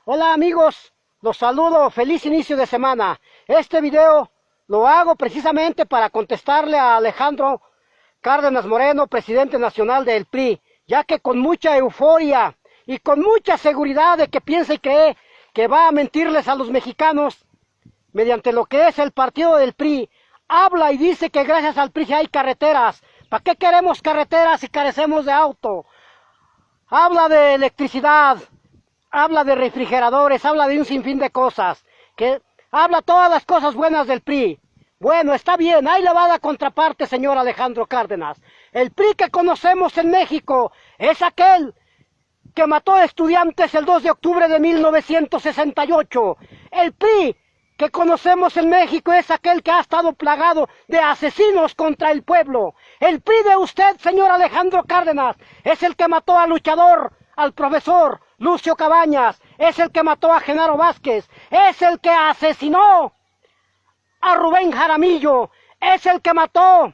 Hola amigos, los saludo, feliz inicio de semana. Este video lo hago precisamente para contestarle a Alejandro Cárdenas Moreno, presidente nacional del PRI, ya que con mucha euforia y con mucha seguridad de que piensa y cree que va a mentirles a los mexicanos mediante lo que es el partido del PRI, habla y dice que gracias al PRI hay carreteras. ¿Para qué queremos carreteras si carecemos de auto? Habla de electricidad, habla de refrigeradores, habla de un sinfín de cosas, que habla todas las cosas buenas del PRI. Bueno, está bien, ahí le va la contraparte, señor Alejandro Cárdenas. El PRI que conocemos en México es aquel que mató estudiantes el 2 de octubre de 1968. El PRI que conocemos en México es aquel que ha estado plagado de asesinos contra el pueblo. El PRI de usted, señor Alejandro Cárdenas, es el que mató al luchador, al profesor Lucio Cabañas, es el que mató a Genaro Vázquez, es el que asesinó a Rubén Jaramillo, es el que mató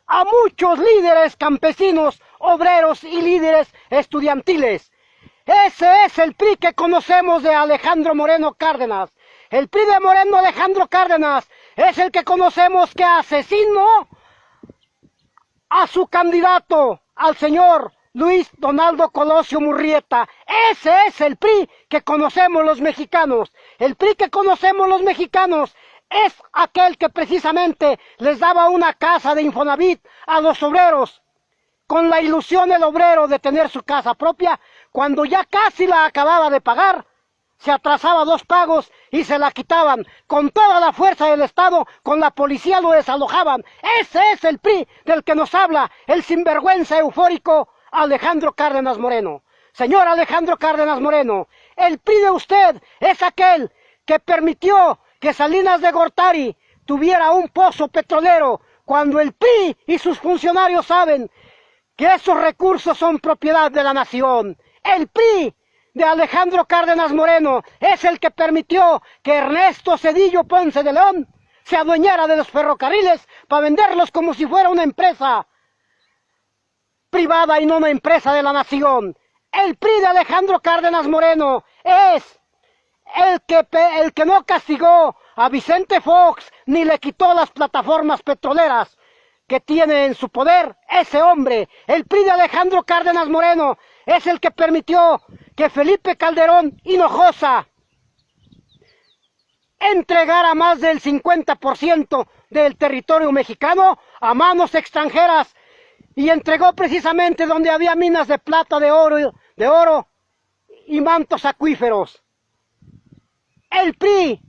a muchos líderes campesinos, obreros y líderes estudiantiles. Ese es el PRI que conocemos de Alejandro Moreno Cárdenas. El PRI de Moreno Alejandro Cárdenas es el que conocemos que asesinó a su candidato, al señor Luis Donaldo Colosio Murrieta. Ese es el PRI que conocemos los mexicanos. El PRI que conocemos los mexicanos es aquel que precisamente les daba una casa de Infonavit a los obreros, con la ilusión del obrero de tener su casa propia. Cuando ya casi la acababa de pagar, se atrasaba 2 pagos y se la quitaban. Con toda la fuerza del Estado, con la policía lo desalojaban. Ese es el PRI del que nos habla el sinvergüenza eufórico Alejandro Cárdenas Moreno. Señor Alejandro Cárdenas Moreno, el PRI de usted es aquel que permitió que Salinas de Gortari tuviera un pozo petrolero, cuando el PRI y sus funcionarios saben que esos recursos son propiedad de la nación. El PRI de Alejandro Cárdenas Moreno es el que permitió que Ernesto Zedillo Ponce de León se adueñara de los ferrocarriles para venderlos como si fuera una empresa privada y no una empresa de la nación. El PRI de Alejandro Cárdenas Moreno es el que no castigó a Vicente Fox ni le quitó las plataformas petroleras que tiene en su poder ese hombre. El PRI de Alejandro Cárdenas Moreno es el que permitió que Felipe Calderón Hinojosa entregara más del 50% del territorio mexicano a manos extranjeras y entregó precisamente donde había minas de plata, de oro y mantos acuíferos. El PRI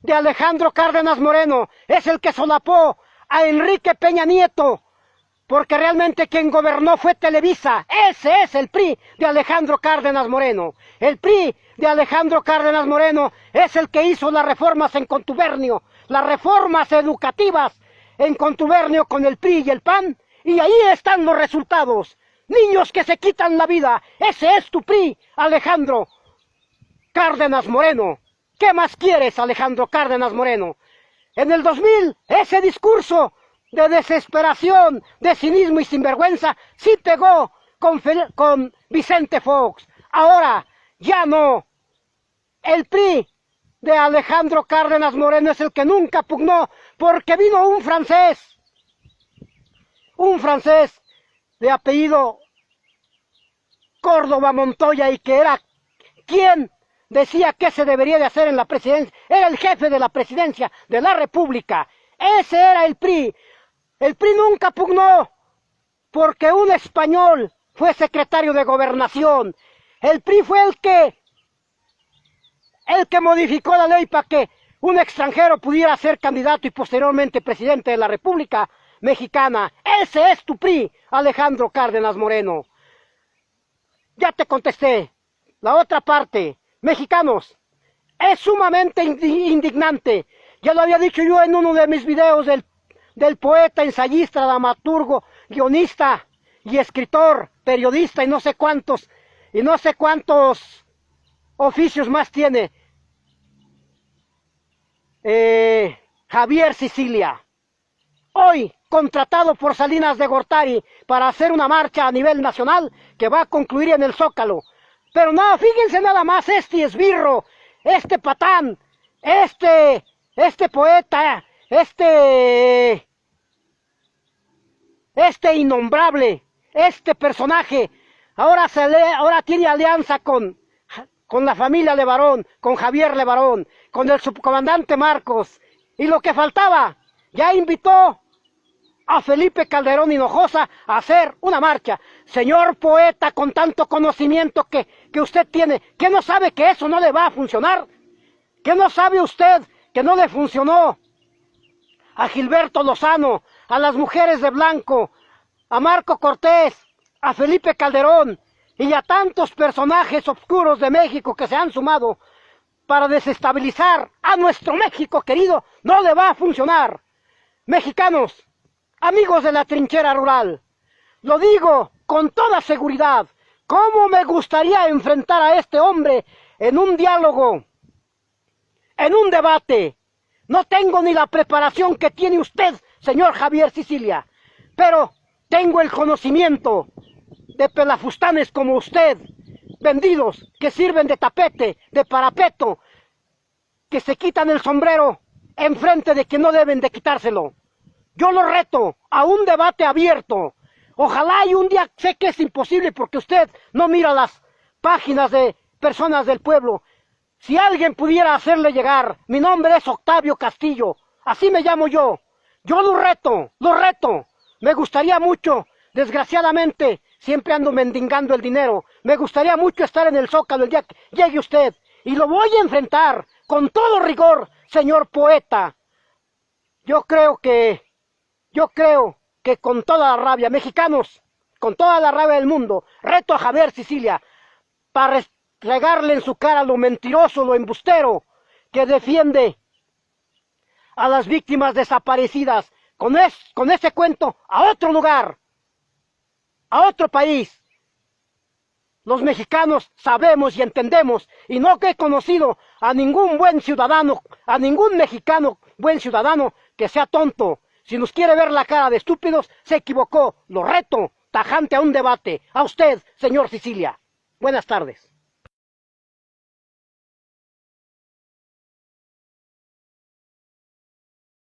de Alejandro Cárdenas Moreno es el que solapó a Enrique Peña Nieto, porque realmente quien gobernó fue Televisa. Ese es el PRI de Alejandro Cárdenas Moreno. El PRI de Alejandro Cárdenas Moreno es el que hizo las reformas en contubernio, las reformas educativas en contubernio con el PRI y el PAN, y ahí están los resultados. Niños que se quitan la vida. Ese es tu PRI, Alejandro Cárdenas Moreno. ¿Qué más quieres, Alejandro Cárdenas Moreno? En el 2000, ese discurso de desesperación, de cinismo y sinvergüenza, sí pegó con Vicente Fox. Ahora, ya no. El PRI de Alejandro Cárdenas Moreno es el que nunca pugnó, porque vino un francés de apellido Córdoba Montoya, y que era quien decía qué se debería de hacer en la presidencia. Era el jefe de la presidencia de la República. Ese era el PRI. El PRI nunca pugnó porque un español fue secretario de Gobernación. El PRI fue el que modificó la ley para que un extranjero pudiera ser candidato y posteriormente presidente de la República Mexicana. Ese es tu PRI, Alejandro Cárdenas Moreno. Ya te contesté. La otra parte, mexicanos, es sumamente indignante. Ya lo había dicho yo en uno de mis videos del poeta, ensayista, dramaturgo, guionista y escritor, periodista y no sé cuántos oficios más tiene, Javier Sicilia. Hoy contratado por Salinas de Gortari para hacer una marcha a nivel nacional que va a concluir en el Zócalo. Pero no, fíjense nada más, este esbirro, este patán, este poeta, este innombrable, este personaje, ahora tiene alianza con la familia Levarón, con Javier Levarón, con el subcomandante Marcos, y lo que faltaba, ya invitó a Felipe Calderón Hinojosa a hacer una marcha. Señor poeta, con tanto conocimiento que usted tiene, ¿qué no sabe que eso no le va a funcionar? ¿Qué no sabe usted que no le funcionó a Gilberto Lozano, a las mujeres de blanco, a Marco Cortés, a Felipe Calderón y a tantos personajes oscuros de México que se han sumado para desestabilizar a nuestro México querido? No le va a funcionar. Mexicanos, amigos de la trinchera rural, lo digo con toda seguridad, ¿cómo me gustaría enfrentar a este hombre en un diálogo, en un debate? No tengo ni la preparación que tiene usted, señor Javier Sicilia, pero tengo el conocimiento de pelafustanes como usted, vendidos, que sirven de tapete, de parapeto, que se quitan el sombrero enfrente de que no deben de quitárselo. Yo lo reto a un debate abierto. Ojalá y un día, sé que es imposible porque usted no mira las páginas de personas del pueblo. Si alguien pudiera hacerle llegar, mi nombre es Octavio Castillo, así me llamo yo. Yo lo reto, me gustaría mucho, desgraciadamente, siempre ando mendigando el dinero, me gustaría mucho estar en el Zócalo el día que llegue usted, y lo voy a enfrentar con todo rigor, señor poeta. Yo creo que con toda la rabia, mexicanos, con toda la rabia del mundo, reto a Javier Sicilia para regarle en su cara lo mentiroso, lo embustero, que defiende a las víctimas desaparecidas, con ese cuento a otro lugar, a otro país. Los mexicanos sabemos y entendemos, y no que he conocido a ningún buen ciudadano, a ningún mexicano buen ciudadano que sea tonto. Si nos quiere ver la cara de estúpidos, se equivocó. Lo reto tajante a un debate. A usted, señor Sicilia. Buenas tardes.